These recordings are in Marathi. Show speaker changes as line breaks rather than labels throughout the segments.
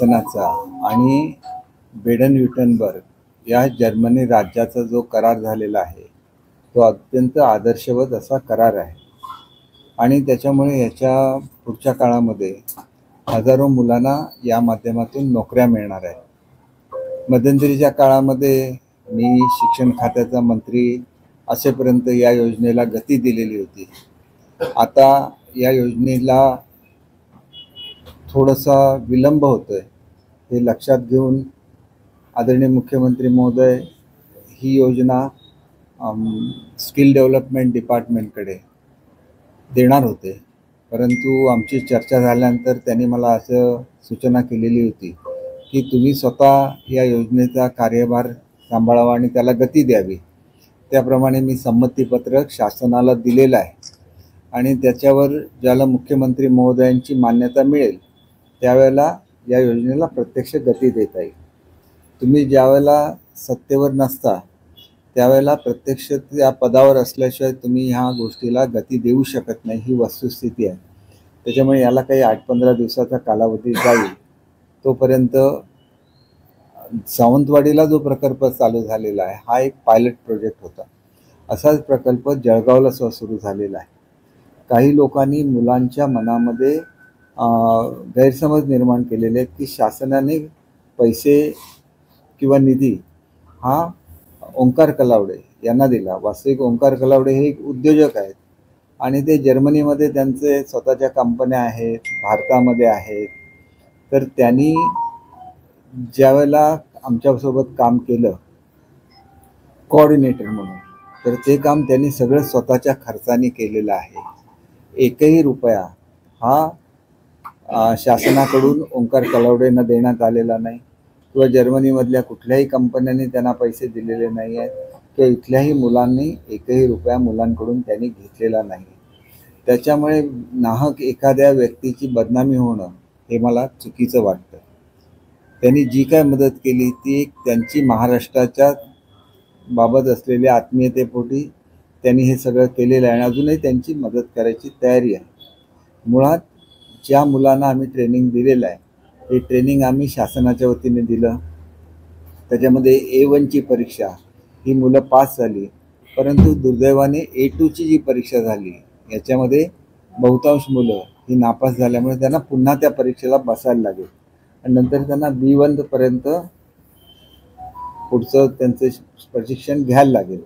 शासनाचा आणि बेडन-व्युर्टेंबर्ग या जर्मनी राज्याचा जो करार झालेला आहे तो अत्यंत आदर्शवत असा करार आहे आणि त्याच्यामुळे याच्या पुढच्या काळामध्ये हजारो मुलांना या माध्यमातून नोकऱ्या मिळणार आहेत। मध्यंतरीच्या काळामध्ये मी शिक्षण खात्याचा मंत्री असेपर्यंत या योजनेला गती दिलेली होती। आता या योजनेला थोडासा विलंब होतोय हे लक्षात घेऊन आदरणीय मुख्यमंत्री महोदय ही योजना स्किल डेव्हलपमेंट डिपार्टमेंटकडे देणार होते, परंतु आमची चर्चा झाल्यानंतर त्यांनी मला असं सूचना केलेली होती की तुम्ही स्वतः या योजनेचा कार्यभार सांभाळावा आणि त्याला गती द्यावी। त्याप्रमाणे मी संमतीपत्रक शासनाला दिलेलं आहे आणि त्याच्यावर ज्याला मुख्यमंत्री महोदयांची मान्यता मिळेल त्यावेळेला या योजनेला प्रत्यक्ष गती देता येईल। तुम्ही ज्यावेळेला सत्तेवर नसता त्यावेळेला प्रत्यक्ष त्या पदावर असल्याशिवाय तुम्ही ह्या गोष्टीला गती देऊ शकत नाही, ही वस्तुस्थिती आहे। त्याच्यामुळे याला काही 8-15 दिवसाचा कालावधी जाईल। तोपर्यंत सावंतवाडीला जो प्रकल्प चालू झालेला आहे हा एक पायलट प्रोजेक्ट होता, असाच प्रकल्प जळगावला सुरू झालेला आहे। काही लोकांनी मुलांच्या मनामध्ये गैरसमज निर्माण केलेले आहेत की शासनाने पैसे किंवा निधी हा ओंकार कलावडे यांना दिला। वास्तविक ओंकार कलावडे हे एक उद्योजक आहेत आणि ते जर्मनीमध्ये त्यांचे स्वतःच्या कंपन्या आहेत, भारतामध्ये आहेत। तर त्यांनी ज्यावेळेला आमच्यासोबत काम केलं कोऑर्डिनेटर म्हणून, तर ते काम त्यांनी सगळं स्वतःच्या खर्चाने केलेलं आहे। एकही रुपया हा शासनाकडून ओंकार कलावडेंना देण्यात आलेला नाही किंवा जर्मनीमधल्या कुठल्याही कंपन्यांनी त्यांना पैसे दिलेले नाही आहेत किंवा इथल्याही मुलांनी एकही रुपया मुलांकडून त्यांनी घेतलेला नाही। त्याच्यामुळे नाहक एखाद्या व्यक्तीची बदनामी होणं हे मला चुकीचं वाटतं। त्यांनी जी काय मदत केली ती एक त्यांची महाराष्ट्राच्या बाबत असलेल्या आत्मीयतेपोटी त्यांनी हे सगळं केलेलं आहे आणि अजूनही त्यांची मदत करायची तयारी आहे। मुळात ज्या मुलांना आम्ही ट्रेनिंग दिलेलं आहे हे ट्रेनिंग आम्ही शासनाच्या वतीने दिलं। त्याच्यामध्ये A1ची परीक्षा ही मुलं पास झाली, परंतु दुर्दैवाने A2ची जी परीक्षा झाली याच्यामध्ये बहुतांश मुलं ही नापास झाल्यामुळे त्यांना पुन्हा त्या परीक्षेला बसायला लागेल आणि नंतर त्यांना B1 पर्यंत पुढचं त्यांचं प्रशिक्षण घ्यायला लागेल।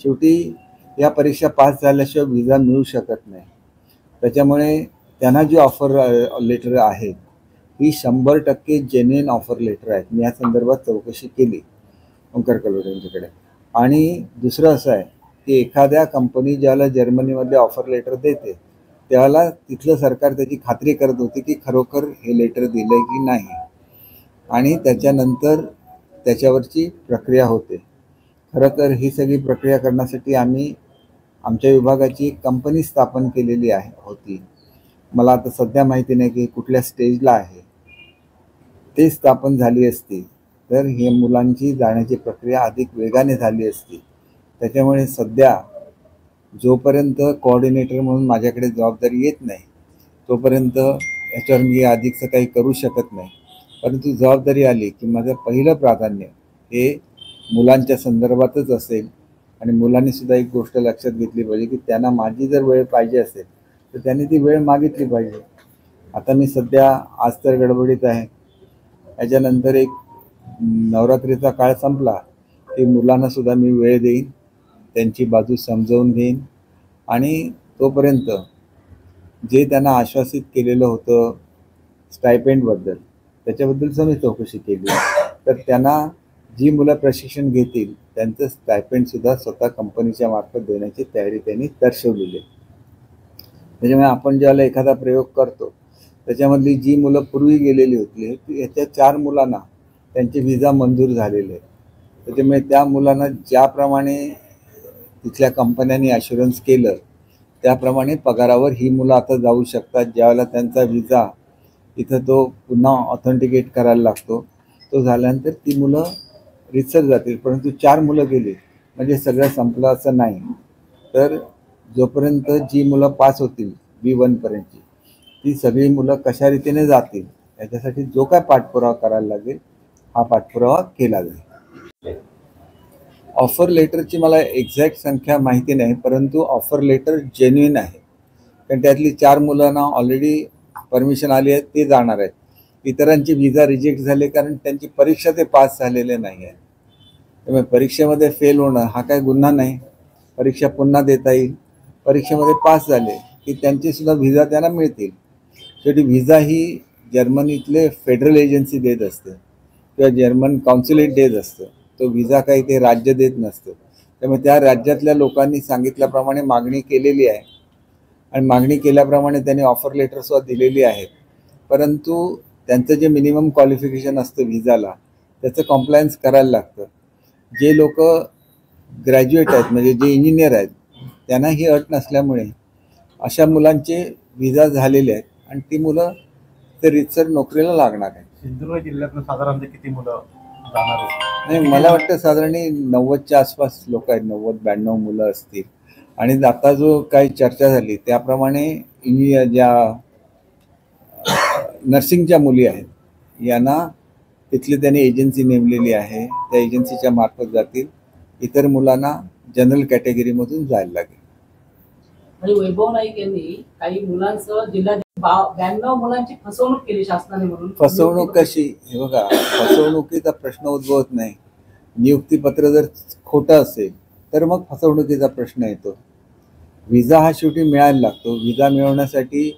शेवटी या परीक्षा पास झाल्याशिवाय व्हिसा मिळू शकत नाही। त्याच्यामुळे त्यांना जी ऑफर लेटर आहेत ही 100% जेन्युइन ऑफर लेटर आहेत। मी या संदर्भात चौकशी केली ओंकार कलावडे यांच्याकडे। आणि दुसरं असं आहे की एखाद्या कंपनी ज्याला जर्मनीमध्ये ऑफर लेटर देते त्याला तिथलं सरकार त्याची खात्री करत होते की खरोखर हे लेटर दिलं आहे की नाही आणि त्याच्यानंतर त्याच्यावरची प्रक्रिया होते। खरं तर ही सगळी प्रक्रिया करण्यासाठी आम्ही आमच्या विभागाची कंपनी स्थापन केलेली होती। मला आता सध्या माहिती नाही की कुठल्या स्टेजला आहे। ते स्थापन झाली असती तर हे मुलांची जाण्याची प्रक्रिया अधिक वेगाने झाली असती। त्याच्यामुळे सध्या जोपर्यंत कोऑर्डिनेटर म्हणून माझ्याकडे जबाबदारी येत नाही तोपर्यंत याच्यावर मी अधिकचं काही करू शकत नाही, परंतु जबाबदारी आली की माझं पहिलं प्राधान्य हे मुलांच्या संदर्भातच असेल आणि मुलांनी सुद्धा एक गोष्ट लक्षात घेतली पाहिजे की त्यांना माझी जर वेळ पाहिजे असेल तर त्यांनी ती वेळ मागितली पाहिजे। आता मी सध्या आज तर गडबडीत आहे, याच्यानंतर एक नवरात्रीचा काळ संपला की मुलांना सुद्धा मी वेळ देईन, त्यांची बाजू समजावून घेईन आणि तोपर्यंत जे त्यांना आश्वासित केलेलं होतं स्टायपेंडबद्दल त्याच्याबद्दलच मी चौकशी केली। तर त्यांना जी मुलं प्रशिक्षण घेतील त्यांचं स्टायपेंडसुद्धा स्वतः कंपनीच्या मार्फत देण्याची तयारी त्यांनी दर्शवलेली आहे। त्याच्यामुळे आपण ज्यावेळेला एखादा प्रयोग करतो त्याच्यामधली जी मुलं पूर्वी गेलेली होती याच्या 4 मुलांना त्यांचे व्हिसा मंजूर झालेले आहेत। त्याच्यामुळे त्या मुलांना ज्याप्रमाणे तिथल्या कंपन्यांनी ॲश्युरन्स केलं त्याप्रमाणे पगारावर ही मुलं आता जाऊ शकतात। ज्यावेळेला त्यांचा व्हिसा इथं तो पुन्हा ऑथेंटिकेट करायला लागतो, तो झाल्यानंतर ती मुलं रितसर जातील। परंतु 4 मुलं गेली म्हणजे सगळं संपलं असं नाही। तर जोपर्यंत जी मुलं पास होतील B1 पर्यंतची ती सगळी मुलं कशा रीतीने जातील याच्यासाठी जो काय पाठपुरावा करायला लागेल हा पाठपुरावा केला जाईल. ऑफर लेटरची मला एक्झॅक्ट संख्या माहिती नाही, परंतु ऑफर लेटर जेन्युइन आहे. कारण त्यातली 4 मुलांना ऑलरेडी परमिशन आली आहे, ते जाणार आहेत. इतरांची व्हिजा रिजेक्ट झाले कारण त्यांची परीक्षा ते पास झालेले नाही आहे. त्यामुळे परीक्षेमध्ये फेल होणं हा काय गुन्हा नाही. परीक्षा पुन्हा देता येईल. परीक्षेमध्ये पास झाले की त्यांचीसुद्धा व्हिजा त्यांना मिळतील. शेवटी व्हिजा ही जर्मनीतले फेडरल एजन्सी देत असते किंवा जर्मन कॉन्सुलेट देत असतं. तो व्हिजा काही ते राज्य देत नसतं. त्यामुळे त्या राज्यातल्या लोकांनी सांगितल्याप्रमाणे मागणी केलेली आहे आणि मागणी केल्याप्रमाणे त्यांनी ऑफर लेटरसुद्धा दिलेली आहेत. परंतु त्यांचं जे मिनिमम क्वालिफिकेशन असतं व्हिजाला त्याचं कॉम्प्लायन्स करायला लागतं. जे लोक ग्रॅज्युएट आहेत म्हणजे जे इंजिनियर आहेत त्यांना ही अट नसल्यामुळे अशा मुलांचे व्हिजा झालेले आहेत आणि ती मुलं ते रीतसर नोकरीला लागणार आहेत.
सिंधुदुर्ग जिल्ह्यातून साधारणतः किती मुलं जाणार आहेत?
नाही, मला वाटतं साधारण 90च्या आसपास लोक आहेत. 90-92 मुलं असतील. आणि आता जो काही चर्चा झाली त्याप्रमाणे ज्या नर्सिंगच्या मुली आहेत यांना तिथली त्यांनी एजन्सी नेमलेली आहे. त्या एजन्सीच्या मार्फत जातील. इतर मुलांना जनरल कॅटेगरीमधून जायला लागेल.
आणि वैभव नाईक यांनी काही मुलांसह जिल्ह्यात 92 मुलांची फसवणूक केली शासनाने म्हणून.
फसवणूक कशी? हे बघा, फसवणुकीचा प्रश्न उद्भवत नाही. नियुक्तीपत्र जर खोटं असेल तर मग फसवणुकीचा प्रश्न येतो. व्हिजा हा शेवटी मिळायला लागतो. व्हिजा मिळवण्यासाठी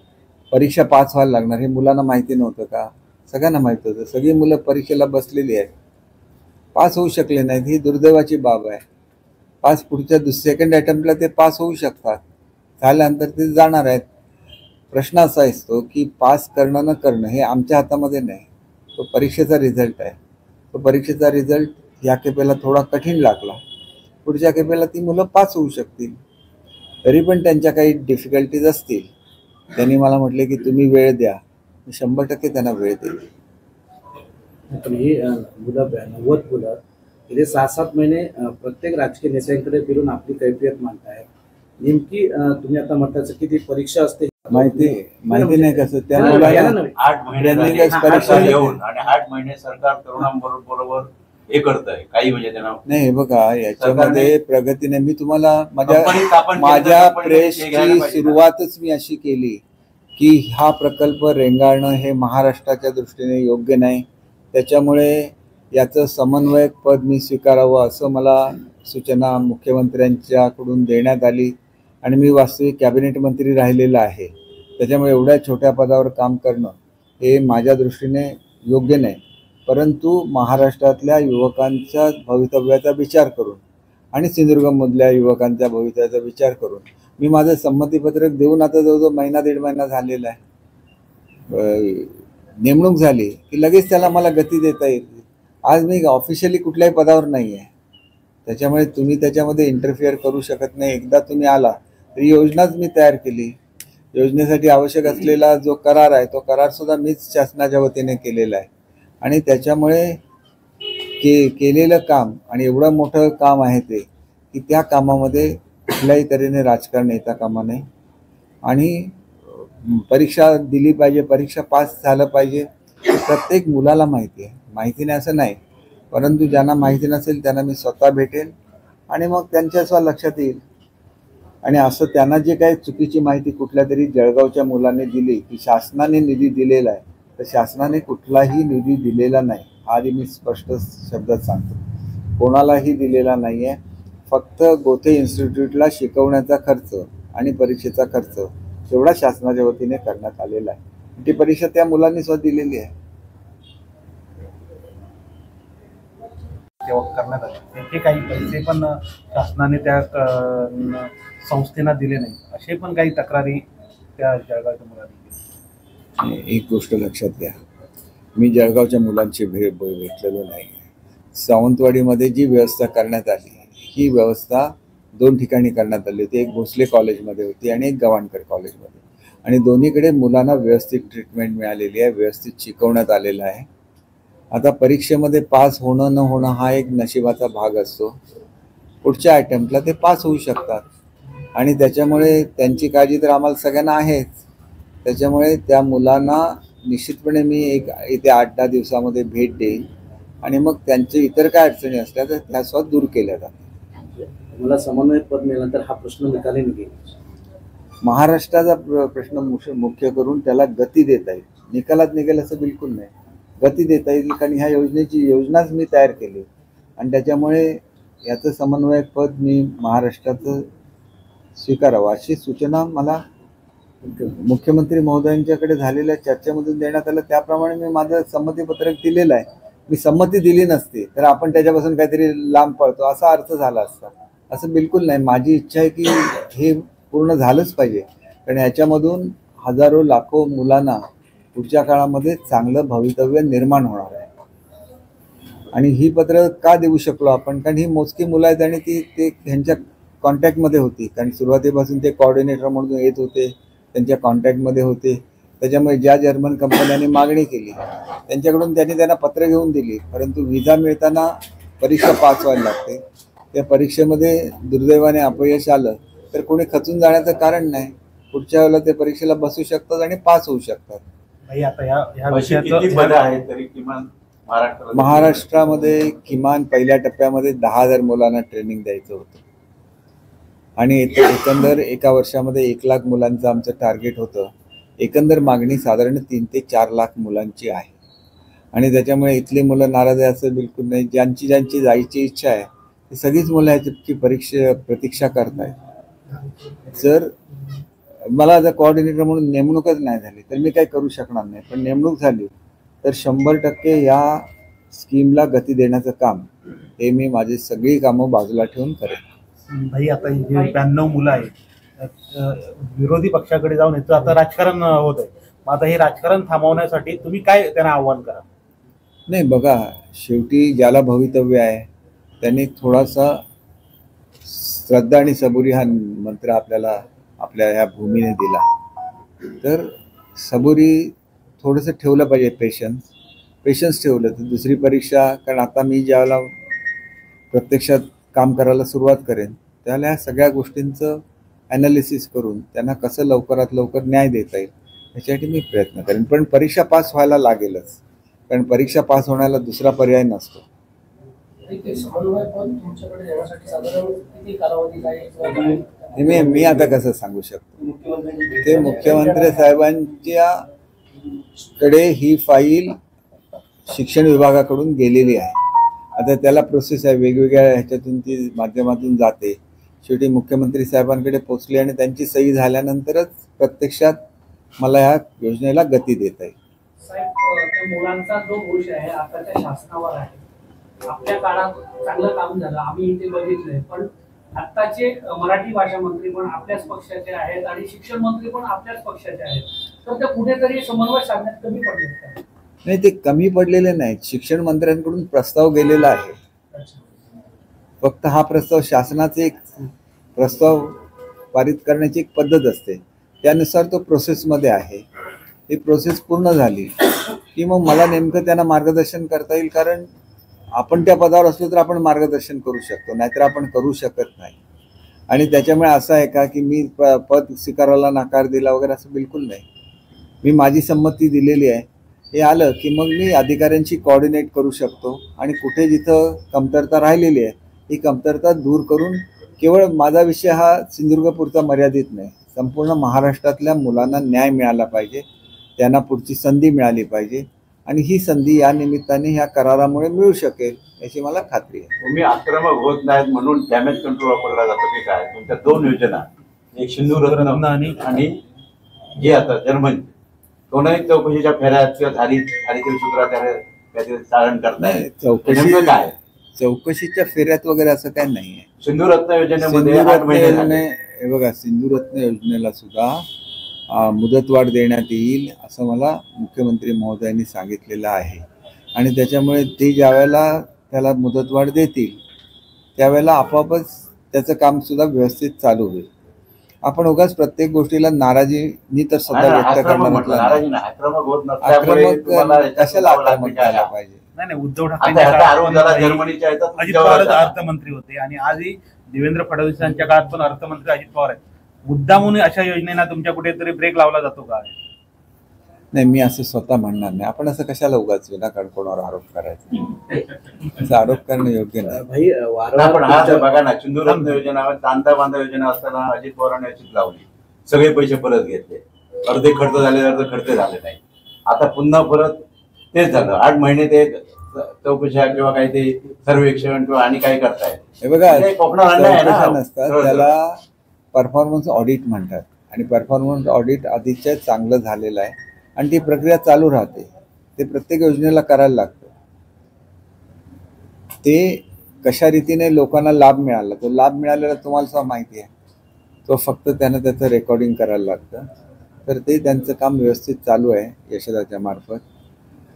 परीक्षा पास व्हायला लागणार. हे मुलांना माहिती नव्हतं का? सगळ्यांना माहिती होतं. सगळी मुलं परीक्षेला बसलेली आहेत, पास होऊ शकले नाहीत. ही दुर्दैवाची बाब आहे. पास पुढच्या सेकंड अटेम्प्टला ते पास होऊ शकतात. झाल्यानंतर ते जाणार आहेत. प्रश्न असा असतो की पास करणं न करणं हे आमच्या हातामध्ये नाही. तो परीक्षेचा रिझल्ट आहे. तो परीक्षेचा रिझल्ट ह्या खेपेला थोडा कठीण लागला, पुढच्या खेपेला ती मुलं पास होऊ शकतील. तरी पण त्यांच्या काही डिफिकल्टीज असतील. त्यांनी मला म्हटले की तुम्ही वेळ द्या. मी 100% त्यांना वेळ देईल.
पण ही मुलं 90 मुलं गेले 6-7 महिने प्रत्येक राजकीय नेत्यांकडे फिरून आपली कैफियत मांडतायत. नेमकी तुम्ही आता म्हटलं की ती परीक्षा असते
माहिती नाही कसं त्या मुलांना
8 महिने परीक्षा घेऊन आणि 8 महिने सरकार तरुणांबरोबर हे करत आहे काही म्हणजे त्यांना
नाही. बघा, याच्यामध्ये प्रगतीने मी तुम्हाला माझ्या प्रेसची सुरुवातच मी अशी केली की हा प्रकल्प रेंगाळणं हे महाराष्ट्राच्या दृष्टीने योग्य नाही. त्याच्यामुळे याचं समन्वयक पद मी स्वीकारावं असं मला सूचना मुख्यमंत्र्यांच्याकडून देण्यात आली आणि मी वास्तविक कॅबिनेट मंत्री राहिलेला आहे. त्याच्यामुळे एवढ्या छोट्या पदावर काम करणं हे माझ्या दृष्टीने योग्य नाही. परंतु महाराष्ट्रातल्या युवकांच्या भवितव्याचा विचार करून आणि सिंधुदुर्गमधल्या युवकांच्या भवितव्याचा विचार करून मी माझं संमतीपत्रक देऊन आता जवळजवळ 1.5 महिना झालेला आहे. नेमणूक झाली की लगेच त्याला मला गती देता येईल. आज मी ऑफिशियली कुठल्याही पदावर नाही आहे. त्याच्यामुळे तुम्ही त्याच्यामध्ये इंटरफिअर करू शकत नाही. एकदा तुम्ही आला तरी योजनाच मी तयार केली. योजनेसाठी आवश्यक असलेला जो करार आहे तो करारसुद्धा मीच शासनाच्या वतीने केलेला आहे. आणि त्याच्यामुळे केलेलं काम आणि एवढं मोठं काम आहे ते की त्या कामामध्ये कुठल्याही तऱ्हेने राजकारण येता कामा नये. आणि परीक्षा दिली पाहिजे, परीक्षा पास झालं पाहिजे प्रत्येक मुलाला माहिती आहे. माहिती नाही असं नाही, परंतु ज्यांना माहिती नसेल त्यांना मी स्वतः भेटेल आणि मग त्यांच्या लक्षात येईल. आणि असं त्यांना जे काही चुकीची माहिती कुठल्या तरी जळगावच्या मुलाने दिली की शासनाने निधी दिलेला आहे, तर शासनाने कुठलाही निधी दिलेला नाही. आधी मी स्पष्ट शब्दात सांगतो, कोणालाही दिलेला नाही आहे. फक्त गोथे इन्स्टिट्यूटला शिकवण्याचा खर्च आणि परीक्षेचा खर्च एवढा शासनाच्या वतीने करण्यात आलेला आहे. ती परीक्षा त्या मुलांनी स्वतः दिलेली आहे.
तेव्हा करण्यात आले ते काही पैसे पण शासनाने त्या संस्थेला दिले नाही असे पण काही तक्रारी त्या जळगावच्या मुलांनी.
एक गोष्ट लक्षात घ्या, मी जळगावच्या मुलांची भेटलेलो नाही. सावंतवाडीमध्ये जी व्यवस्था करण्यात आली ही व्यवस्था 2 ठिकाणी करण्यात आली होती. एक भोसले कॉलेजमध्ये होती आणि एक गवाणकर कॉलेजमध्ये. आणि दोन्हीकडे मुलांना व्यवस्थित ट्रीटमेंट मिळालेली आहे, व्यवस्थित शिकवण्यात आलेलं आहे. आता परीक्षेमध्ये पास होणं न होणं हा एक नशिबाचा भाग असतो. पुढच्या अटेम्प्टला ते पास होऊ शकतात आणि त्याच्यामुळे त्यांची काळजी तर आम्हाला सगळ्यांना आहेच. त्याच्यामुळे त्या मुलांना निश्चितपणे मी इथे 8-10 दिवसामध्ये भेट देईन आणि मग त्यांचे इतर काय अडचणी असल्या तर त्या स्वतः दूर केल्या जातात.
मला समन्वय पद मिळाल्यानंतर हा प्रश्न निकाली निघेल.
महाराष्ट्राचा प्रश्न मुख्य करून त्याला गती देता येईल. निकालात निघेल असं बिलकुल नाही, गती देता येईल. कारण ह्या योजनाच मी तयार केली आणि त्याच्यामुळे याचं समन्वयक पद मी महाराष्ट्राचं स्वीकारावं अशी सूचना मला मुख्यमंत्री महोदयांच्याकडे झालेल्या चर्चेमधून देण्यात आलं. त्याप्रमाणे मी माझं संमतीपत्रक दिलेलं आहे. मी संमती दिली नसती तर आपण त्याच्यापासून काहीतरी लांब पळतो असा अर्थ झाला असता. असं बिलकुल नाही. माझी इच्छा आहे की हे पूर्ण झालंच पाहिजे, कारण याच्यामधून हजारो लाखो मुलांना पुढच्या काळामध्ये चांगलं भवितव्य निर्माण होणार आहे. आणि ही पत्र का देऊ शकलो आपण, कारण ही मोजकी मुलं आहेत आणि ते ह्यांच्या कॉन्टॅक्टमध्ये होती. कारण सुरुवातीपासून ते कोऑर्डिनेटर म्हणून येत होते, त्यांच्या कॉन्टॅक्टमध्ये होते. त्याच्यामुळे ज्या जर्मन कंपन्यांनी मागणी केली त्यांच्याकडून त्यांना पत्र घेऊन दिली. परंतु व्हिसा मिळताना परीक्षा पास व्हायला लागते. त्या परीक्षेमध्ये दुर्दैवाने अपयश आलं तर कोणी खचून जाण्याचं कारण नाही. पुढच्या वेळेला ते परीक्षेला बसू शकतात आणि पास होऊ शकतात. महाराष्ट्रामध्ये किमान पहिल्या टप्प्यामध्ये 10,000 मुलांना ट्रेनिंग द्यायचं होतं आणि एकंदर एका वर्षामध्ये 1 लाख मुलांचं आमचं टार्गेट होतं. एकंदर मागणी साधारण 3 ते 4 लाख मुलांची आहे आणि त्याच्यामुळे इथली मुलं नाराज आहे असं बिलकुल नाही. ज्यांची जायची इच्छा आहे ती सगळीच मुलं ह्याची प्रतीक्षा करत आहेत. जर मला जर कोऑर्डिनेटर म्हणून नेमणूकच नाही झाली तर मी काही करू शकणार नाही, पण नेमणूक झाली तर 100% या स्कीमला गती देण्याचं काम हे मी माझी सगळी कामं बाजूला ठेवून करेन.
भाई आता ही 92 मुलं आहेत विरोधी पक्षाकडे जाऊन याचं आता राजकारण होत आहे. मग आता हे राजकारण थांबवण्यासाठी तुम्ही काय त्यांना आव्हान करा?
नाही बघा, शेवटी ज्याला भवितव्य आहे त्यांनी थोडासा श्रद्धा आणि सबुरी हा मंत्र आपल्याला आपल्या ह्या भूमीने दिला. तर सबुरी थोडंसं ठेवलं पाहिजे, पेशन्स ठेवलं तर दुसरी परीक्षा. कारण आता मी ज्यावेळेला प्रत्यक्षात काम करायला सुरुवात करेन त्यावेळेला ह्या सगळ्या गोष्टींचं ॲनालिसिस करून त्यांना कसं लवकरात लवकर न्याय देता येईल याच्यासाठी मी प्रयत्न करेन. पण परीक्षा पास व्हायला लागेलच, कारण परीक्षा पास होण्याला दुसरा पर्याय नसतो. मी आता कसं सांगू शकतो? ते मुख्यमंत्री साहेबांच्या कडे ही फाईल शिक्षण विभागाकडून गेलेली आहे. आता त्याला प्रोसेस आहे, वेगवेगळ्या ह्याच्यातून ती माध्यमातून जाते. शेवटी मुख्यमंत्री साहेबांकडे पोचली आणि त्यांची सही झाल्यानंतरच प्रत्यक्षात मला ह्या योजनेला गती देता येईल.
साहेब, त्या मुलांचा जो दोष आहे आताच्या शासनावर आहे. आपल्या काळात चांगलं काम झालं, आम्ही इथे बघितलंय, पण आत्ताचे मराठी भाषा मंत्री पण आपल्याच पक्षाचे आहेत आणि शिक्षण मंत्री पण आपल्याच पक्षाचे आहेत. तर ते कुठेतरी समन्वय साधण्यात कमी पडले का?
नाही, ते कमी पडलेले नाहीत. शिक्षण मंत्र्यांकडून प्रस्ताव गेलेला आहे. फक्त हा प्रस्ताव शासनाचे एक प्रस्ताव पारित करण्याची एक पद्धत असते, त्यानुसार तो प्रोसेसमध्ये आहे. ही प्रोसेस पूर्ण झाली की मग मला नेमकं त्यांना मार्गदर्शन करता येईल. कारण आपण त्या पदावर असलो तर आपण मार्गदर्शन करू शकतो, नाहीतर आपण करू शकत नाही. आणि त्याच्यामुळे असं आहे का की मी पद स्वीकारायला नकार दिला वगैरे असं बिलकुल नाही. मी माझी संमती दिलेली आहे. हे आलं की मग मी अधिकाऱ्यांशी कोऑर्डिनेट करू शकतो आणि कुठे जिथं कमतरता राहिलेली आहे ही कमतरता दूर करून, केवळ माझा विषय हा सिंधुदुर्गपुरता मर्यादित नाही, संपूर्ण महाराष्ट्रातल्या मुलांना न्याय मिळाला पाहिजे, त्यांना पुढची संधी मिळाली पाहिजे आणि ही संधी या निमित्ताने ह्या करारामुळे मिळू शकेल याची मला खात्री आहे.
तुम्ही आक्रमक होत नाहीत म्हणून डॅमेज कंट्रोल वापरला जातो की काय? तुमच्या 2 योजना, एक सिंधुरत्न आणि जे आता जर्मन, कोणाही चौकशीच्या फेऱ्यात किंवा धारीतील सूत्राचार्य चालन करताय.
चौकशीच्या फेऱ्यात वगैरे असं काही नाही आहे.
सिंधुरत्न योजनेमध्ये
हे बघा, सिंधुरत्न योजनेला सुद्धा मुदतवाढ देण्यात येईल असं मला मुख्यमंत्री महोदयांनी सांगितलेलं आहे. आणि त्याच्यामुळे ते ज्यावेळेला त्याला मुदतवाढ देतील त्यावेळेला आपोआपच त्याचं काम सुद्धा व्यवस्थित चालू होईल. आपण उगाच प्रत्येक गोष्टीला नाराजी तर सध्या व्यक्त करणार कशाला आक्रमक करायला पाहिजे?
नाही, उद्धव ठाकरे अजित पवार अर्थमंत्री होते आणि आजही देवेंद्र फडणवीस यांच्या काळात पण अर्थमंत्री अजित पवार आहेत. मुद्दामून अशा योजनेला तुमच्या कुठेतरी ब्रेक लावला जातो का?
नाही, मी असं स्वतः म्हणणार नाही. आपण असं कशाला उगाच विनाकारण कोणावर आरोप करायचा, असं आरोप करणं योग्य नाही.
भाई
नाही,
वारंवार
पण हा
तुमच्या-
बघा ना, सिंधुरत्न योजना, तांदा बांधा योजना असताना अजित पवारांनी अशीच लावली, सगळे पैसे परत घेतले, अर्धे खर्च झाले, अर्धे खर्च झाले नाही. आता पुन्हा परत तेच झालं. 8 महिने ते चौकशा किंवा काही ते सर्वेक्षण किंवा आणि काय करतायत.
हे बघा,
म्हणजे कोकणात अन्याय आहे
चौकशा
ना.
नसतात, त्याला परफॉर्मन्स ऑडिट म्हणतात. आणि परफॉर्मन्स ऑडिट आधीच्या चांगलं झालेलं आहे आणि ती प्रक्रिया चालू राहते. ते प्रत्येक योजनेला करायला लागतं. ते कशा रीतीने लोकांना लाभ मिळाला, तो लाभ मिळालेला तुम्हाला सुद्धा माहिती आहे. तो फक्त त्यानं त्याचं रेकॉर्डिंग करायला लागतं. तर ते त्यांचं काम व्यवस्थित चालू आहे यशदाच्या मार्फत.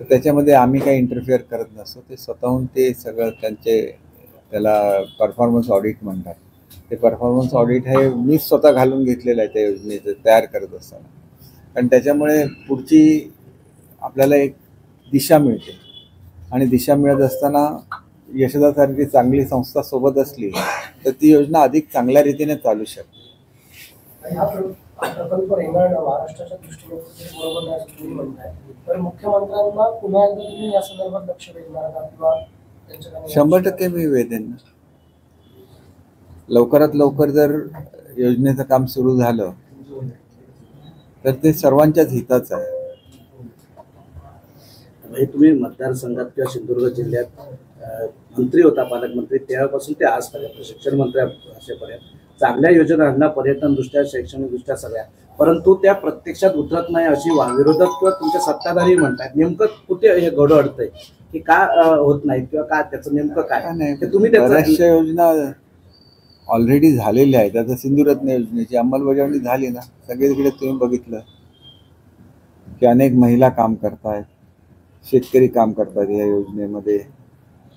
तर त्याच्यामध्ये आम्ही काही इंटरफिअर करत नसतो. ते स्वतःहून ते सगळं त्याला परफॉर्मन्स ऑडिट म्हणतात. ते परफॉर्मन्स ऑडिट हे मीच स्वतः घालून घेतलेलं आहे त्या योजनेचं तयार करत असताना. कारण त्याच्यामुळे पुढची आपल्याला एक दिशा मिळते आणि दिशा मिळत असताना यशदासारखी चांगली संस्था सोबत असली तर ती योजना अधिक चांगल्या रीतीने चालू शकते.
हा प्रकल्प रेंगाळणं महाराष्ट्राच्या दृष्टीने बरोबर नाही असं तुम्ही म्हणताय. तर मुख्यमंत्र्यांना पुन्हा एकदा तुम्ही या संदर्भात लक्ष वेधणार का किंवा त्यांच्याकडे
100% मी वेदेन. लवकरात लवकर जर योजनेचं काम सुरू झालं तर ते सर्वांच्याच हिताचं आहे.
भाई तुम्ही मतदारसंघात किंवा सिंधुदुर्ग जिल्ह्यात मंत्री होता, पालकमंत्री, तेव्हापासून ते आजपर्यंत शिक्षण मंत्री असेपर्यंत चांगल्या योजनांना पर्यटनदृष्ट्या, शैक्षणिकदृष्ट्या सगळ्या, परंतु त्या प्रत्यक्षात उतरत नाही अशी विरोधक किंवा तुमच्या सत्ताधारी म्हणतात. नेमकं कुठे हे घडू अडतंय की का होत नाही किंवा का त्याचं नेमकं काय
नाही,
ते तुम्ही त्याचं
बऱ्याचशा योजना ऑलरेडी झालेल्या आहेत. आता सिंधुरत्न योजनेची अंमलबजावणी झाली ना, सगळीकडे तुम्ही बघितलं की अनेक महिला काम करतायत, शेतकरी काम करतात या योजनेमध्ये.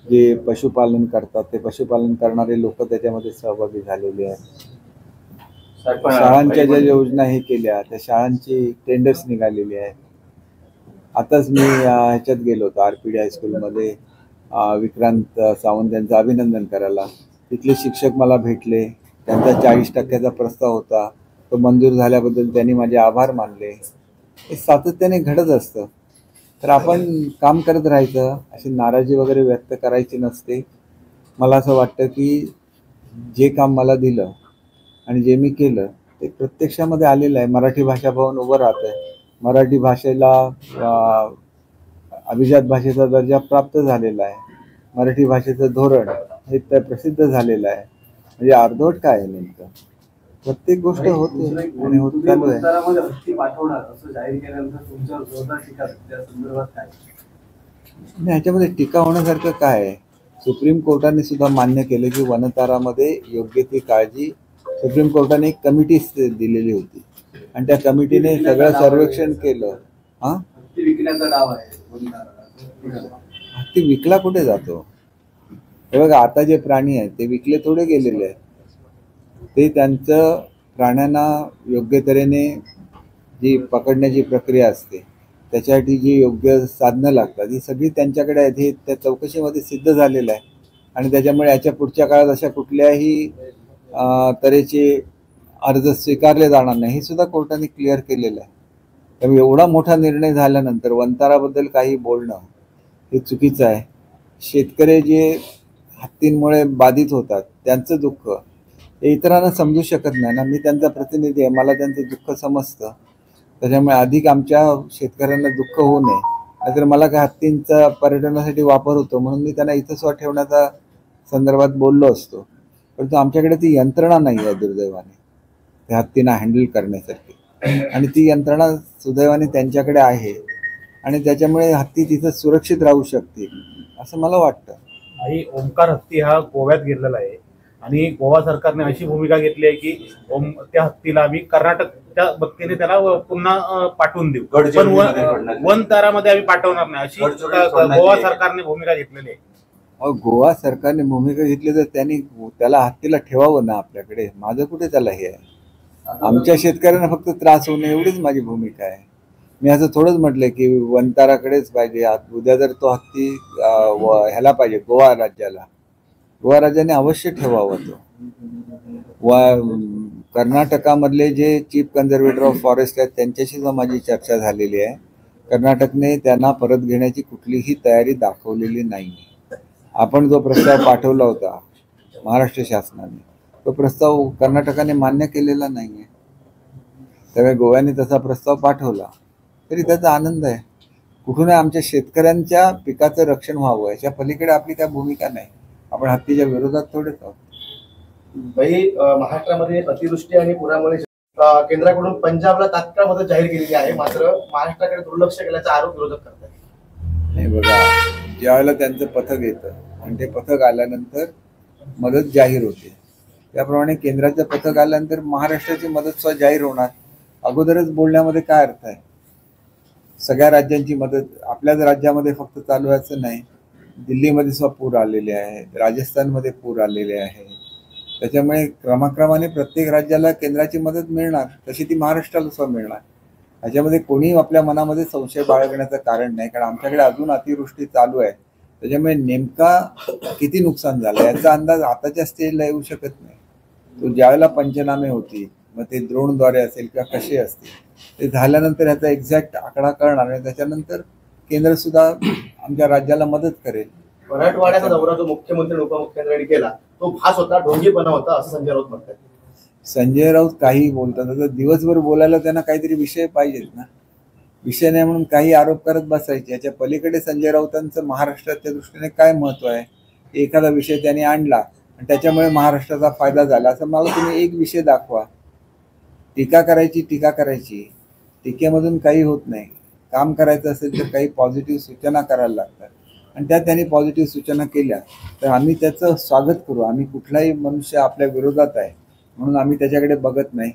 जे पशुपालन करतात ते पशुपालन करणारे लोक त्याच्यामध्ये सहभागी झालेले आहेत. शाळांच्या ज्या योजना हे केल्या त्या शाळांची टेंडर्स निघालेली आहेत. आताच मी ह्याच्यात गेलो होतो RPD हायस्कूलमध्ये विक्रांत सावंत यांचं अभिनंदन करायला. तिथले शिक्षक मला भेटले. त्यांचा 40% प्रस्ताव होता, तो मंजूर झाल्याबद्दल त्यांनी माझे आभार मानले. हे सातत्याने घडत असतं. तर आपण काम करत राहायचं, अशी नाराजी वगैरे व्यक्त करायची नसते. मला असं वाटतं की जे काम मला दिलं आणि जे मी केलं ते प्रत्यक्षामध्ये आलेलं आहे. मराठी भाषा भवन उभं राहतं आहे. मराठी भाषेला अभिजात भाषेचा दर्जा प्राप्त झालेला आहे. मराठी भाषेचं धोरण हे तर प्रसिद्ध झालेलं आहे. म्हणजे अर्धवट काय आहे नेमकं, प्रत्येक गोष्ट होते आणि होत चालू आहे. ह्याच्यामध्ये टीका होण्यासारखं काय आहे? सुप्रीम कोर्टाने सुद्धा मान्य केलं की वनतारामध्ये योग्य ती काळजी, सुप्रीम कोर्टाने एक कमिटी दिलेली होती आणि त्या कमिटीने सगळं सर्वेक्षण केलं.
हत्ती विकण्याचा डाव आहे.
हत्ती विकला कुठे जातो? हे बघा, आता जे प्राणी आहेत ते विकले थोडे गेलेले आहेत. ते त्यांचं प्राण्यांना योग्य तऱ्हेने जी पकडण्याची प्रक्रिया असते त्याच्यासाठी जी योग्य साधनं लागतात ही सगळी त्यांच्याकडे आहेत. हे त्या चौकशीमध्ये सिद्ध झालेलं आहे आणि त्याच्यामुळे याच्या पुढच्या काळात अशा कुठल्याही तऱ्हेचे अर्ज स्वीकारले जाणार नाही, हे सुद्धा कोर्टाने क्लिअर केलेलं आहे. त्यामुळे एवढा मोठा निर्णय झाल्यानंतर वनताराबद्दल काही बोलणं हे चुकीचं आहे. शेतकरी जे हत्तींमुळे बाधित होतात त्यांचं दुःख हे इतरांना समजू शकत नाही ना. मी त्यांचा प्रतिनिधी आहे, मला त्यांचं दुःख समजतं. त्याच्यामुळे अधिक आमच्या शेतकऱ्यांना दुःख होऊ नये, नाहीतर मला काय हत्तींचा पर्यटनासाठी वापर होतो म्हणून मी त्यांना इथं स्वतः ठेवण्याचा संदर्भात बोललो असतो. परंतु आमच्याकडे ती यंत्रणा नाही आहे दुर्दैवाने त्या हत्तींना हँडल करण्यासाठी, आणि ती यंत्रणा सुदैवाने त्यांच्याकडे आहे आणि त्याच्यामुळे हत्ती तिथं सुरक्षित राहू शकतील असं मला वाटतं.
आणि ओंकार हत्ती हा गोव्यात गेलेला आहे आणि गोवा सरकारने अशी भूमिका घेतली आहे की त्या हत्तीला आम्ही कर्नाटकच्या वतीने त्याला पुन्हा पाठवून देऊ, पण वन तारामध्ये आम्ही पाठवणार नाही अशी गोवा सरकारने भूमिका घेतलेली आहे.
गोवा सरकारने भूमिका घेतली तर त्यांनी त्याला हत्तीला ठेवावं ना आपल्याकडे. माझं कुठे त्याला हे आहे? आमच्या शेतकऱ्यांना फक्त त्रास होऊ नये एवढीच माझी भूमिका आहे. मी असं थोडंच म्हटलं की वनताराकडेच पाहिजे. उद्या जर तो हत्ती ह्याला पाहिजे गोवा राज्याला, गोवा राज्याने अवश्य ठेवावं तो. कर्नाटकामधले जे चीफ कन्झर्वेटर ऑफ फॉरेस्ट आहेत त्यांच्याशी सुद्धा माझी चर्चा झालेली आहे. कर्नाटकने त्यांना परत घेण्याची कुठलीही तयारी दाखवलेली नाही. आपण जो प्रस्ताव पाठवला होता महाराष्ट्र शासनाने, तो प्रस्ताव कर्नाटकाने मान्य केलेला नाही आहे. त्यामुळे गोव्याने तसा प्रस्ताव पाठवला तरी त्याचा आनंद आहे. कुठूनही आमच्या शेतकऱ्यांच्या पिकाचं रक्षण व्हावं याच्या पलीकडे आपली काय भूमिका नाही. आपण हत्तीच्या विरोधात थोडेच आहोत.
महाराष्ट्रामध्ये अतिवृष्टी आणि पुरामुळे केंद्राकडून पंजाबला तात्काळ मदत जाहीर केलेली आहे, मात्र महाराष्ट्राकडे दुर्लक्ष केल्याचा आरोप विरोधक करतात.
नाही बघा, ज्यावेळेला त्यांचं पथक येतं आणि ते पथक आल्यानंतर मदत जाहीर होते, त्याप्रमाणे केंद्राचं पथक आल्यानंतर महाराष्ट्राची मदत सुद्धा जाहीर होणार. अगोदरच बोलण्यामध्ये काय अर्थ आहे? सगळ्या राज्यांची मदत आपल्याच राज्यामध्ये फक्त चालू व्हायचं नाही. दिल्लीमध्ये सुद्धा पूर आलेले आहेत, राजस्थानमध्ये पूर आलेले आहे. त्याच्यामुळे क्रमाक्रमाने प्रत्येक राज्याला केंद्राची मदत मिळणार, तशी ती महाराष्ट्राला सुद्धा मिळणार. त्याच्यामध्ये कोणी आपल्या मनामध्ये संशय बाळगण्याचं कारण नाही, कारण आमच्याकडे अजून अतिवृष्टी चालू आहे. त्याच्यामुळे नेमका किती नुकसान झालं याचा अंदाज आताच्या स्टेजला येऊ शकत नाही. तो ज्यावेळेला पंचनामे होतील, मग ते ड्रोनद्वारे असेल किंवा कसे असतील, ते झाल्यानंतर ह्याचा एक्झॅक्ट आकडा कळणार आणि त्याच्यानंतर केंद्र सुद्धा आमच्या राज्याला मदत करेल.
मराठवाड्याचा दौरा जो मुख्यमंत्री आणि उपमुख्यमंत्र्यांनी केला तो भास होता, ढोंगीपणा होता, असं संजय राऊत म्हणतात.
संजय राऊत काही बोलतात, आता दिवसभर बोलायला त्यांना काहीतरी विषय पाहिजेत ना. विषय नाही म्हणून काही आरोप करत बसायचे. याच्या पलीकडे संजय राऊतांचं महाराष्ट्राच्या दृष्टीने काय महत्व आहे? एखादा विषय त्यांनी आणला आणि त्याच्यामुळे महाराष्ट्राचा फायदा झाला असं मला तुम्ही एक विषय दाखवा. टीका करायची, टीकेमधून काही होत नाही. काम करायचं असेल तर काही पॉझिटिव्ह सूचना करायला लागतात आणि त्या त्यांनी पॉझिटिव्ह सूचना केल्या तर आम्ही त्याचं स्वागत करू. आम्ही कुठलाही मनुष्य आपल्या विरोधात आहे म्हणून आम्ही त्याच्याकडे बघत नाही,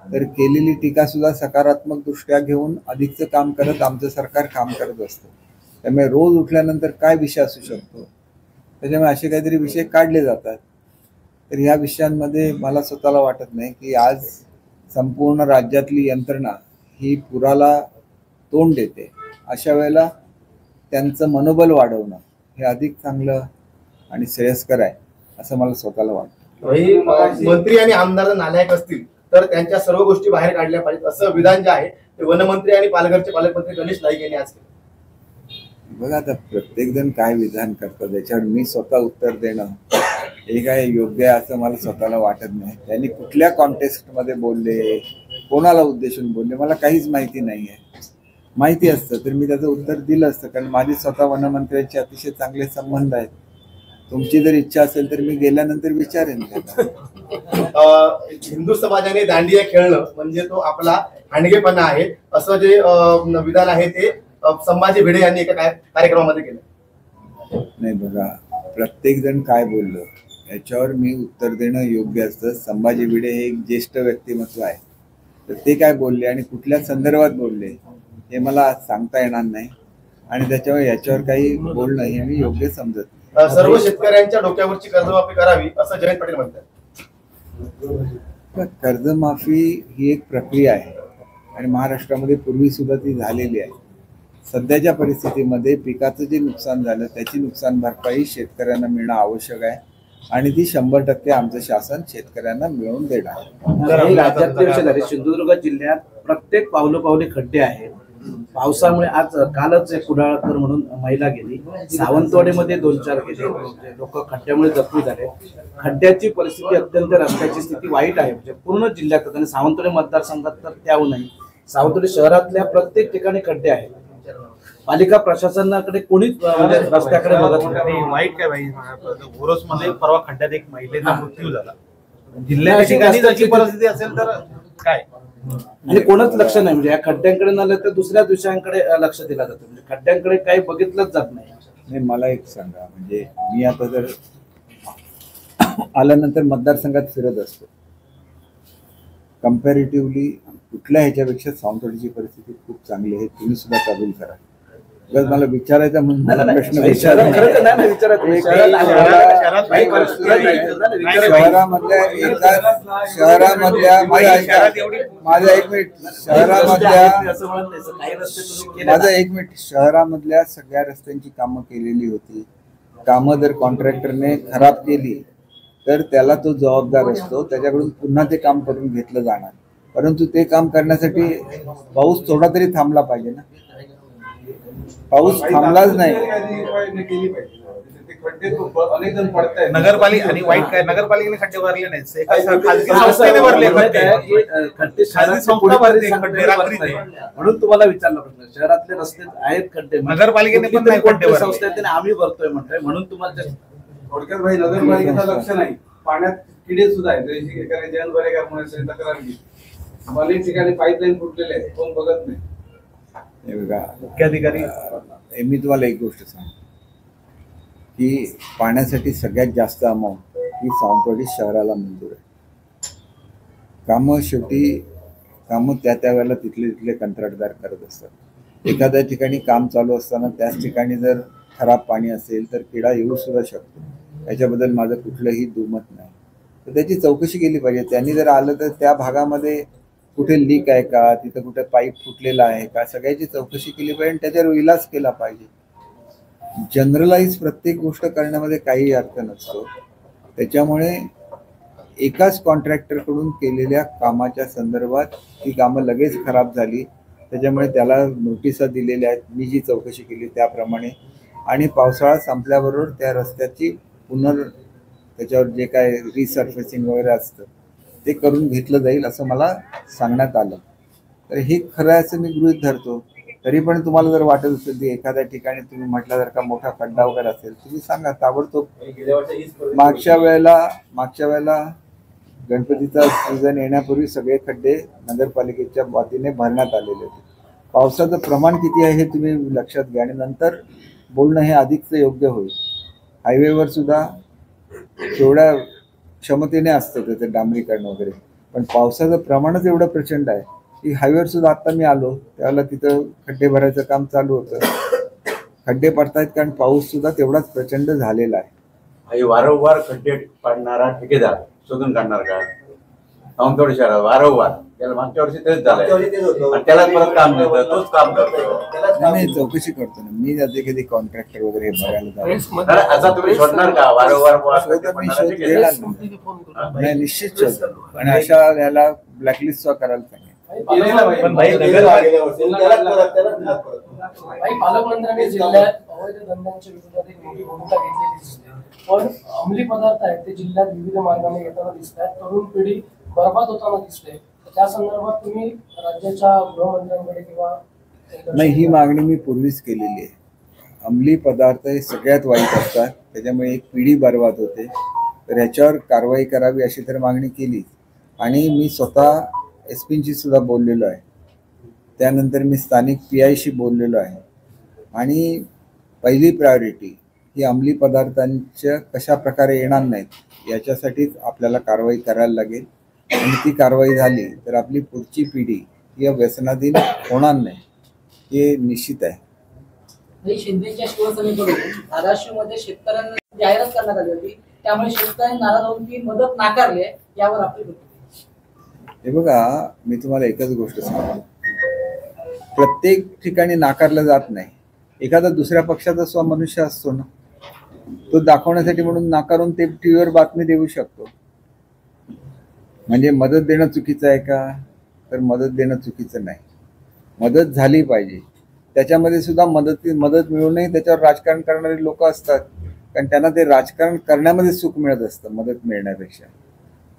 तर केलेली टीकासुद्धा सकारात्मक दृष्ट्या घेऊन अधिकचं काम करत आमचं सरकार काम करत असतं. त्यामुळे रोज उठल्यानंतर काय विषय असू शकतो, त्याच्यामुळे असे काहीतरी विषय काढले जातात. तर ह्या विषयांमध्ये मला स्वतःला वाटत नाही की आज संपूर्ण राज्यातली यंत्रणा ही पुराला तोंड देते. अशा वेळेला त्यांचं मनोबल वाढवणं हे अधिक चांगलं आणि श्रेयस्कर आहे असं मला स्वतःला वाटतं.
मंत्री आणि आमदार नालायक असतील तर त्यांच्या सर्व गोष्टी बाहेर काढल्या पाहिजेत असं विधान जे आहे ते वनमंत्री आणि पालघरचे पालकमंत्री गणेश नाईक यांनी आज केलं.
बघा, आता प्रत्येक जण काय विधान करतात त्याच्यावर मी स्वतः उत्तर देणं हे काय योग्य आहे असं मला स्वतःला वाटत नाही. त्यांनी कुठल्या कॉन्टेक्स्टमध्ये बोलले, कोणाला उद्देशून बोलले मला काहीच माहिती नाही आहे. माहिती असतं तर मी त्याचं उत्तर दिलं असतं, कारण माझी स्वतः वनमंत्र्यांचे अतिशय चांगले संबंध आहेत. तुमची जर इच्छा असेल तर मी गेल्यानंतर विचारेन त्यांना.
हिंदू समाजाने दांडिया खेळणं म्हणजे तो आपला हाणगेपणा आहे असं जे विधान आहे ते संभाजी भिडे यांनी एका कार्यक्रमामध्ये केलं.
नाही बघा, प्रत्येक जण काय बोललो याच्यावर मी उत्तर देणं योग्य असतं. संभाजी भिडे हे एक ज्येष्ठ व्यक्तिमत्व आहे, तर ते काय बोलले आणि कुठल्या संदर्भात बोलले हे मला सांगता येणार नाही आणि त्याच्यावर याच्यावर काही बोलणं हे मी योग्य समजत नाही.
सर्व शेतकऱ्यांच्या डोक्यावरची कर्जमाफी करावी असं जयंत पाटील म्हणतात.
कर्जमाफी ही एक प्रक्रिया आहे आणि महाराष्ट्रामध्ये पूर्वी सुद्धा ती झालेली आहे. सध्याच्या परिस्थितीमध्ये पिकाचं जे नुकसान झालं त्याची नुकसान भरपाई शेतकऱ्यांना मिळणं आवश्यक आहे आणि ती 100% आमचं शासन शेतकऱ्यांना मिळवून देणार.
राज्यात सिंधुदुर्ग जिल्ह्यात प्रत्येक पावले खड्डे आहेत. पावसामुळे आज कालच एक कुडाळकर म्हणून महिला गेली, सावंतवाडीमध्ये 2-4 गेले, लोक खड्ड्यामुळे जखमी झाले. खड्ड्याची परिस्थिती अत्यंत, रस्त्याची स्थिती वाईट आहे म्हणजे पूर्ण जिल्ह्यात आणि सावंतवाडी मतदारसंघात तर त्याहूनही सावंतवाडी शहरातल्या प्रत्येक ठिकाणी खड्डे आहेत. पालिका प्रशासनाकडे कोणीच म्हणजे रस्त्याकडे बघत नाही.
वाईट काय भाई, ओरोसमध्ये परवा खड्ड्यात एक महिलेचा मृत्यू झाला. जिल्ह्याच्या ठिकाणी जशी परिस्थिती असेल तर काय
आणि कोणच लक्ष नाही म्हणजे या खड्ड्यांकडे न तर दुसऱ्या विषयांकडे लक्ष दिलं जातं. म्हणजे खड्ड्यांकडे काही बघितलंच जात नाही.
नाही, मला एक सांगा, म्हणजे मी आता जर आल्यानंतर मतदारसंघात फिरत असतो, कम्पॅरेटिव्हली कुठल्या ह्याच्यापेक्षा सावंतवाडीची परिस्थिती खूप चांगली आहे. तुम्ही सुद्धा कबूल करा. मला विचारायचा म्हणून प्रश्न शहरामधल्या शहरामधल्या सगळ्या रस्त्यांची कामं केलेली होती. कामं जर कॉन्ट्रॅक्टरने खराब केली तर त्याला तो जबाबदार असतो, त्याच्याकडून पुन्हा ते काम करून घेतलं जाणार. परंतु ते काम करण्यासाठी पाऊस थोडा तरी थांबला पाहिजे ना. पाऊस थांबलाच नाही.
नगरपालिका आणि वाईट काय, नगरपालिकेने खड्डे भरले नाहीत, एका खाजगी संस्थेने भरले खड्डे.
खड्डे
खाजगी संस्था भरते खड्डे रात्रीचे.
म्हणून तुम्हाला विचारलं प्रश्न, शहरातले रस्ते आहेत खड्डे,
नगरपालिकेने पण नाही खड्डे भरले.
संस्था आहे, त्याने आम्ही भरतोय म्हणतोय, म्हणून तुम्हाला
थोडक्यात भाई नगरपालिकेचं लक्ष नाही, पाण्यात किडे सुद्धा आहेत. जैसे एकाने जैन बरेकर म्हणून तक्रार केली, अनेक ठिकाणी पाईपलाईन फुटलेले आहेत, कोण बघत नाही.
हे बघा
मुख्याधिकारी,
मी तुम्हाला एक गोष्ट सांग की पाण्यासाठी सगळ्यात जास्त अमाऊंट ही सावंतवाडी शहराला मंजूर आहे. कामं त्या वेळेला तिथले कंत्राटदार करत असतात. एखाद्या ठिकाणी काम चालू असताना त्याच ठिकाणी जर खराब पाणी असेल तर किडा येऊ सुद्धा शकतो. याच्याबद्दल माझं कुठलंही दुमत नाही. तर त्याची चौकशी केली पाहिजे. त्यांनी जर आलं तर त्या भागामध्ये कुठे लीक आहे का, तिथं कुठे पाईप फुटलेला आहे का, सगळ्याची चौकशी केली पाहिजे आणि त्याच्यावर इलाज केला पाहिजे. जनरलाइज प्रत्येक गोष्ट करण्यामध्ये काही अर्थ नसतो. त्याच्यामुळे एकाच कॉन्ट्रॅक्टरकडून केलेल्या कामाच्या संदर्भात ती कामं लगेच खराब झाली, त्याच्यामुळे त्याला नोटिसा दिलेल्या आहेत, मी जी चौकशी केली त्याप्रमाणे. आणि पावसाळा संपल्याबरोबर त्या रस्त्याची त्याच्यावर जे काय रिसर्फेसिंग वगैरे असतं ते करून घेतलं जाईल असं मला सांगण्यात आलं. तर हे खरं आहे असं मी गृहीत धरतो. तरी पण तुम्हाला जर वाटत असेल की एखाद्या ठिकाणी तुम्ही म्हटलं जर का मोठा खड्डा वगैरे असेल, तुम्ही सांगा ताबडतोब. मागच्या वेळेला गणपतीचा सीझन येण्यापूर्वी सगळे खड्डे नगरपालिकेच्या वतीने भरण्यात आलेले होते. पावसाचं प्रमाण किती आहे हे तुम्ही लक्षात घ्या आणि नंतर बोलणं हे अधिकच योग्य होईल. हायवेवर सुद्धा तेवढ्या क्षमतेने असतं त्याचं डांबरीकरण वगैरे, पण पावसाचं प्रमाणच एवढं प्रचंड आहे की हायवेवर सुद्धा आता मी आलो त्यावेळेला तिथं खड्डे भरायचं काम चालू होतं. खड्डे पडतायत कारण पाऊस सुद्धा तेवढाच प्रचंड झालेला आहे.
वारंवार खड्डे पाडणारा ठेकेदार शोधून काढणार का सावंतवाडी शहरात वारंवार? त्याला मागच्या वर्षी तेच झालंय आणि त्याला परत काम देतं, तोच काम करतो.
मी चौकशी करतो ना, मी जाते कधी कॉन्ट्रॅक्टर वगैरे बघायला जातो.
आता तुम्ही शोधणार का वारंवार?
मी शोध घेणार नाही, निश्चित शोध. आणि अशा याला ब्लॅकलिस्ट करायला सांगेन.
पण भाई
पालकमंत्र्यांनी जिल्ह्यात अवैध धंद्यांच्या विरोधात एक मोठी भूमिका घेतलेली दिसते, पण अंमली पदार्थ आहेत ते जिल्ह्यात विविध मार्गाने येताना दिसत आहेत, तरुण पिढी बर्बाद होताना दिसते. त्या संदर्भात तुम्ही राज्याच्या गृहमंत्र्यांकडे किंवा
नाही, ही मागणी मी पूर्वीच केलेली आहे. अंमली पदार्थ हे सगळ्यात वाईट असतात, त्याच्यामुळे एक पिढी बर्बाद होते. तर ह्याच्यावर कारवाई करावी अशी तर मागणी केली आणि मी स्वतः SP-शी सुद्धा बोललेलो आहे. त्यानंतर मी स्थानिक PI-शी बोललेलो आहे. आणि पहिली प्रायोरिटी ही अंमली पदार्थांच्या कशा प्रकारे येणार नाहीत याच्यासाठीच आपल्याला कारवाई करायला लागेल. आणि ती कारवाई झाली तर आपली पुढची पिढी या व्यसनाधीन होणार नाही हे निश्चित आहे.
शिंदेच्या शिवसेनेकडून धाराशिवमध्ये शेतकऱ्यांना जाहिरात करण्यात आली होती, त्यामुळे शेतकऱ्यांनी नाराज होऊन ती मदत नाकारली आहे, यावर आपली प्रतिक्रिया?
हे बघा, मी तुम्हाला एकच गोष्ट सांगतो, प्रत्येक ठिकाणी नाकारलं जात नाही. एखादा दुसऱ्या पक्षाचा स्वमनुष्य असतो ना, तो दाखवण्यासाठी म्हणून नाकारून ते टीव्हीवर बातमी देऊ शकतो. म्हणजे मदत देणं चुकीचं आहे का? तर मदत देणं चुकीचं नाही. मदत झाली पाहिजे. त्याच्यामध्ये सुद्धा मदत मिळूनही त्याच्यावर राजकारण करणारे लोक असतात, कारण त्यांना ते राजकारण करण्यामध्ये सुख मिळत असतं मदत मिळण्यापेक्षा.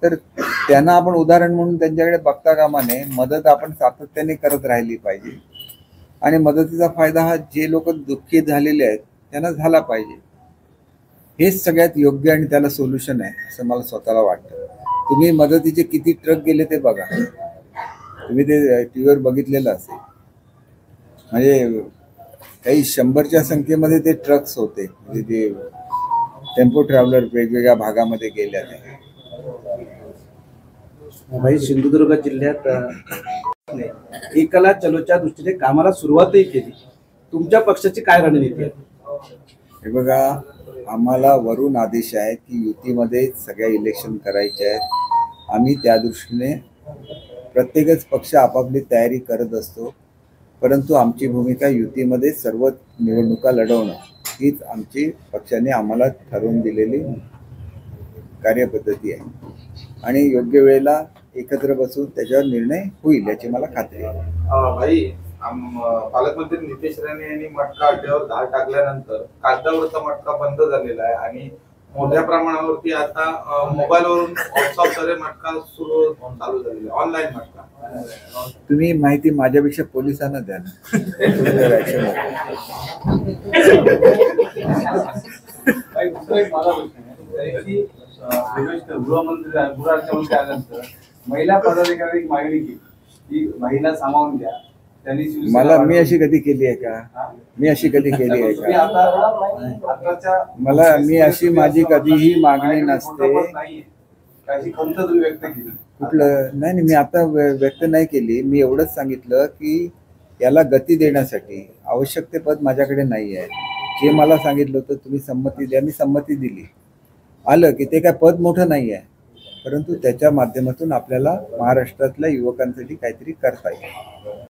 तर त्यांना आपण उदाहरण म्हणून त्यांच्याकडे बघता कामा नये. मदत आपण सातत्याने करत राहिली पाहिजे आणि मदतीचा फायदा हा जे लोक दुःखी झालेले आहेत त्यांना झाला पाहिजे. हेच सगळ्यात योग्य आणि त्याला सोल्युशन आहे असं मला स्वतःला वाटतं. तुम्ही मदतीचे किती ट्रक गेले ते बघा, तुम्ही ते टीव्हीवर बघितलेलं असेल. म्हणजे काही 100च्या संख्येमध्ये ते ट्रक्स होते, म्हणजे ते टेम्पो ट्रॅव्हलर वेगवेगळ्या भागामध्ये गेल्या.
भाई, सिंधुदुर्ग जिल्ह्यात एकला चलोच्या दृष्टीने कामाला सुरुवातही केली. तुमच्या पक्षाची काय रणनीती आहे?
हे बघा, आम्हाला वरून आदेश आहे की युतीमध्ये सगळ्या इलेक्शन करायचे आहेत. आम्ही त्या दृष्टीने प्रत्येकच पक्ष आपापली तयारी करत असतो, परंतु आमची भूमिका युतीमध्ये सर्व निवडणुका लढवणं हीच आमची पक्षाने आम्हाला ठरवून दिलेली कार्यपद्धती आहे. आणि योग्य वेळेला एकत्र बसून त्याच्यावर निर्णय होईल याची मला खात्री आहे.
भाई, पालकमंत्री नितेश राणे यांनी मटका अड्ड्यावर धाड टाकल्यानंतर कागदावरचा मटका बंद झालेला आहे आणि मोठ्या प्रमाणावरती आता मोबाईलवरून व्हॉट्सअपद्वारे मटका चालू झालेला आहे, ऑनलाईन मटका.
तुम्ही माहिती माझ्यापेक्षा पोलिसांना द्या ना.
काही दुसरं एक मला प्रश्न आहे की गृहराज्यमंत्री आल्यानंतर महिला पदाधिकारी एक मागणी केली की महिला सामावून घ्या. त्यांनी
मी अशी कधी केली आहे का? मी अशी कधी केली आहे
तुम्ही
का?
आताच्या
मी अशी माझी कधीही मागणी नसते.
काही खंत तुम्ही व्यक्त केली?
कुठलं नाही, मी आता व्यक्त नाही केली. मी एवढंच सांगितलं की याला गती देण्यासाठी आवश्यक ते पद माझ्याकडे नाही आहे. जे मला सांगितलं होतं तुम्ही संमती द्या, मी संमती दिली. आलं की ते काय पद मोठं नाही आहे, परंतु त्याच्या माध्यमातून आपल्याला महाराष्ट्रातल्या युवकांसाठी काहीतरी करता येईल.